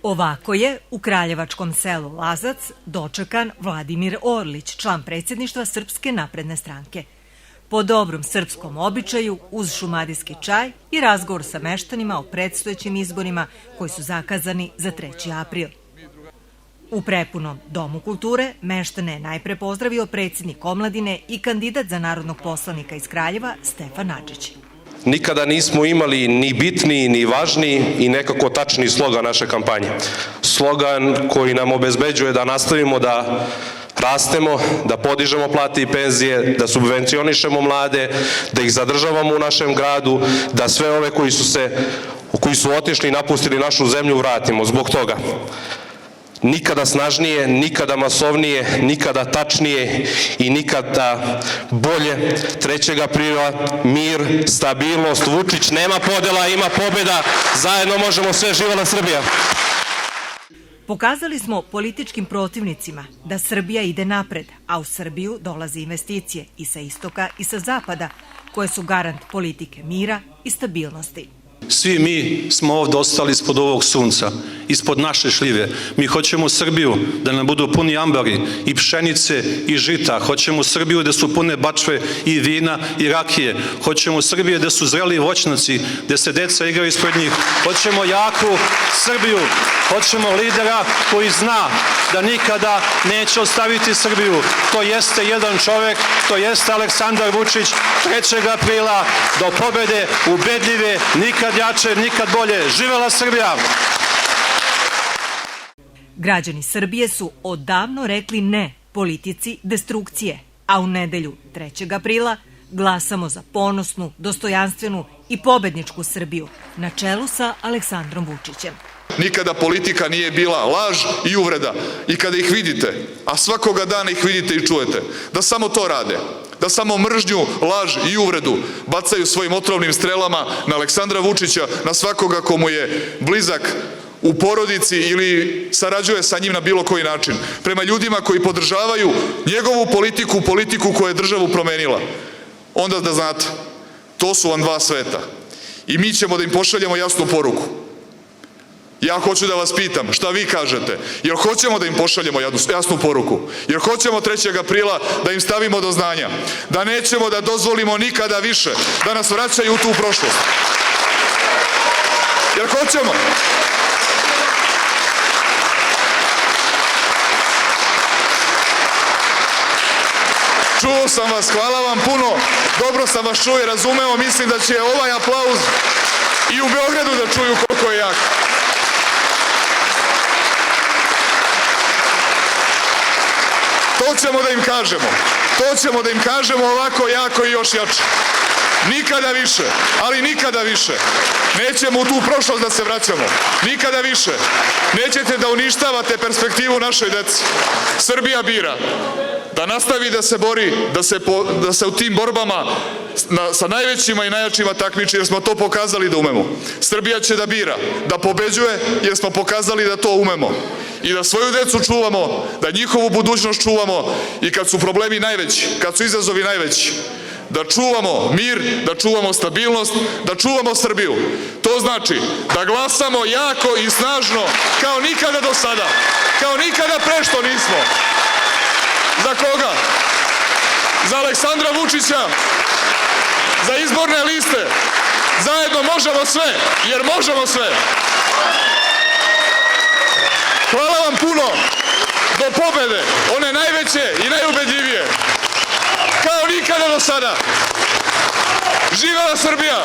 Ovako je u kraljevačkom selu Lazac dočekan Vladimir Orlić, član predsjedništva Srpske napredne stranke. Po dobrom srpskom običaju, uz šumadijski čaj i razgovor sa meštanima o predstojećim izborima koji su zakazani za 3. april. U prepunom Domu kulture meštane je najpre pozdravio predsjednik omladine i kandidat za narodnog poslanika iz Kraljeva Stefan Adžić. Nikada nismo imali ni bitniji, ni važniji i nekako tačniji slogan naše kampanje. Slogan koji nam obezbeđuje da nastavimo da rastemo, da podižemo plate i penzije, da subvencionišemo mlade, da ih zadržavamo u našem gradu, da sve ove koji su otišli i napustili našu zemlju vratimo. Zbog toga nikada snažnije, nikada masovnije, nikada tačnije i nikada bolje 3. aprila mir, stabilnost, Vučić, nema podela, ima pobjeda, zajedno možemo sve, živela Srbija! Pokazali smo političkim protivnicima da Srbija ide napred, a u Srbiju dolaze investicije i sa istoka i sa zapada, koje su garant politike mira i stabilnosti. Svi mi smo ovdje ostali ispod ovog sunca, ispod naše šljive. Mi hoćemo Srbiju da nam budu puni ambari i pšenice i žita. Hoćemo Srbiju da su pune bačve i vina i rakije. Hoćemo Srbiju da su zreli voćnaci, da se deca igraju ispred njih. Hoćemo jaku Srbiju. Hoćemo lidera koji zna da nikada neće ostaviti Srbiju. To jeste jedan čovek, to jeste Aleksandar Vučić. 3. aprila do pobede ubedljive, nikad jače, nikad bolje. Živela Srbija! Građani Srbije su odavno rekli ne politici destrukcije, a u nedelju 3. aprila glasamo za ponosnu, dostojanstvenu i pobedničku Srbiju na čelu sa Aleksandrom Vučićem. Nikada politika nije bila laž i uvreda. I kada ih vidite, a svakoga dana ih vidite i čujete, da samo to rade, da samo mržnju, laž i uvredu bacaju svojim otrovnim strelama na Aleksandra Vučića, na svakoga komu je blizak u porodici ili sarađuje sa njim na bilo koji način. Prema ljudima koji podržavaju njegovu politiku koja je državu promenila. Onda da znate, to su vam dva sveta. I mi ćemo da im pošaljemo jasnu poruku. Ja hoću da vas pitam, šta vi kažete? Jer hoćemo da im pošaljemo jasnu poruku? Jer hoćemo 3. aprila da im stavimo do znanja da nećemo da dozvolimo nikada više da nas vraćaju u tu prošlost? Jer hoćemo? Čuo sam vas, hvala vam puno, dobro sam vas čuo i razumeo, mislim da će ovaj aplauz i u Beogradu da čuju koliko je jak. To ćemo da im kažemo ovako jako i još jače. Nikada više, ali nikada više. Nećemo u tu prošlost da se vraćamo. Nikada više. Nećete da uništavate perspektivu našoj deci. Srbija bira da nastavi da se bori, da se u tim borbama sa najvećima i najjačima takmiči, jer smo to pokazali da umemo. Srbija će da bira, da pobeđuje, jer smo pokazali da to umemo. I da svoju decu čuvamo, da njihovu budućnost čuvamo i kad su problemi najveći, kad su izazovi najveći, da čuvamo mir, da čuvamo stabilnost, da čuvamo Srbiju. To znači da glasamo jako i snažno kao nikada do sada, kao nikada pre što nismo. Za koga? Za Aleksandra Vučića, za izborne liste. Zajedno možemo sve, jer možemo sve. Hvala vam puno, do pobede, one najveće i najubedljivije, kao nikada do sada. Živela Srbija!